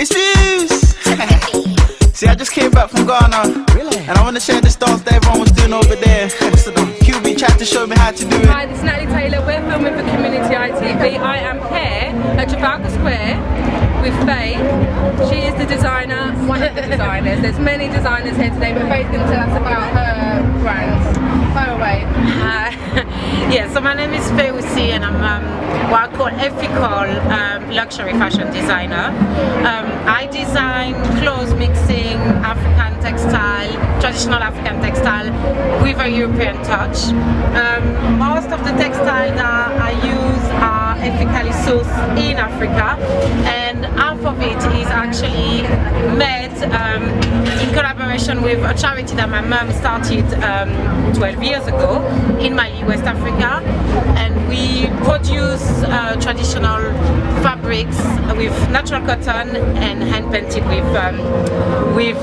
It's Fuse! See, I just came back from Ghana. Really? And I want to share this dance that everyone was doing over there. What's the dance? QB tried to show me how to do it. Hi, this is Natalie Taylor. We're filming for Community ITV. I am here at Trafalgar Square with Faye. She is the designer, one of the designers. There's many designers here today, but Faye's going to tell us about her brand. Fire away. Yeah, so my name is Faye Ussi and I'm what I call ethical luxury fashion designer. I design clothes mixing African textile, traditional African textile with a European touch. Most of the textile that I use are ethically sourced in Africa, and half of it is actually made in collaboration with a charity that my mom started 12 years ago in Mali, West Africa, and we produce traditional fabrics with natural cotton and hand painted with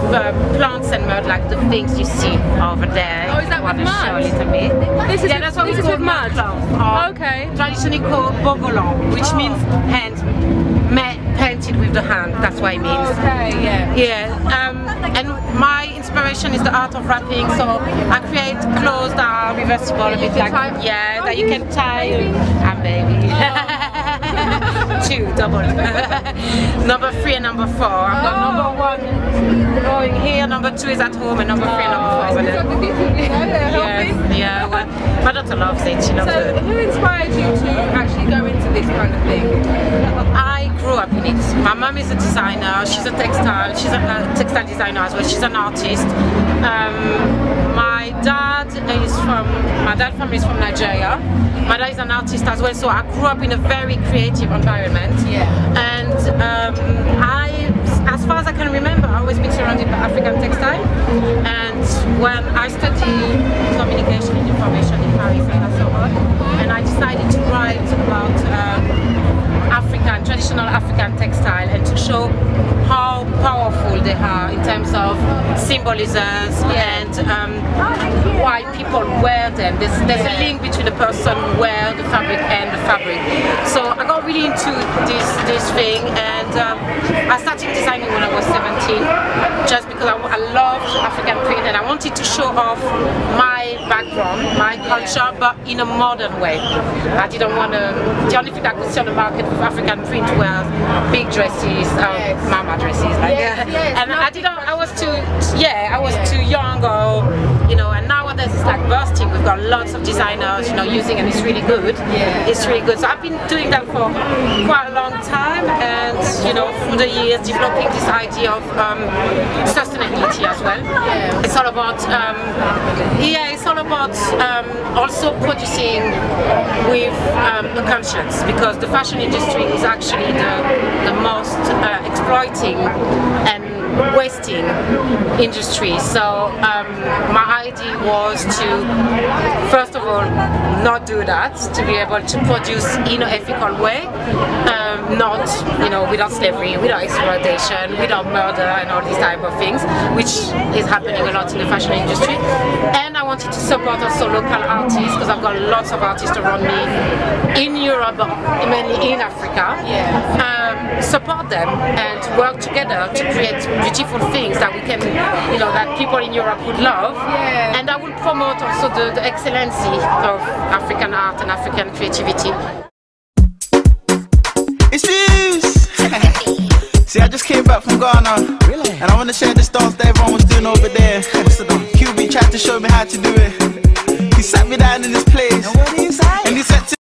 plants and mud, like the things you see over there. Oh, is that with mud? Show a little bit. This is yeah, that's what we call with mud. Okay. Traditionally called bogolan, which means hand painted with the hand. That's what it means. Okay, yeah. Yeah. And my inspiration is the art of wrapping. So I create clothes that are reversible, a bit like that you can tie and maybe. Two, double. Number 3 and number 4. I've got number 1 going here, number 2 is at home, and number 3 and number 4 over there. Yeah, well, my daughter loves it. She loves it. So who inspired you to actually go into this kind of thing? I grew up in it. My mom is a designer. She's a textile designer as well. She's an artist. My dad's family is from Nigeria. My dad is an artist as well, so I grew up in a very creative environment. Yeah. And as far as I can remember, I've always been surrounded by African textile. And when I studied communication and information in Paris and so on, and I decided to write about traditional African textile and to show how powerful they are in terms of symbolisms and why people wear them. There's a link between the person who wears the fabric and the fabric. So I got really into this thing, and I started designing when I was 17, just because I loved African print and I wanted to show off my background, my culture, but in a modern way. I didn't want to. The only thing I could see on the market with African print were big dresses, mama dresses, like and I was too young, or and nowadays it's like bursting. We've got lots of designers, using, and it's really good. It's really good. So I've been doing that for quite a long time, and through the years developing this idea of sustainability as well. It's all about also producing with a conscience, because the fashion industry is actually the most exploiting and wasting industry. So my idea was to, first of all, not do that, to be able to produce in an ethical way, not without slavery, without exploitation, without murder and all these type of things, which is happening a lot in the fashion industry. And I wanted to support also local artists, because I've got lots of artists around me in Europe, but mainly in Africa. Support them and work together to create beautiful things that we can, that people in Europe would love. And I will promote also the excellency of African art and African creativity. It's Fuse! See, I just came back from Ghana. Really? And I want to share this dance that everyone was doing over there. What's the dance? QB tried to show me how to do it. He sat me down in this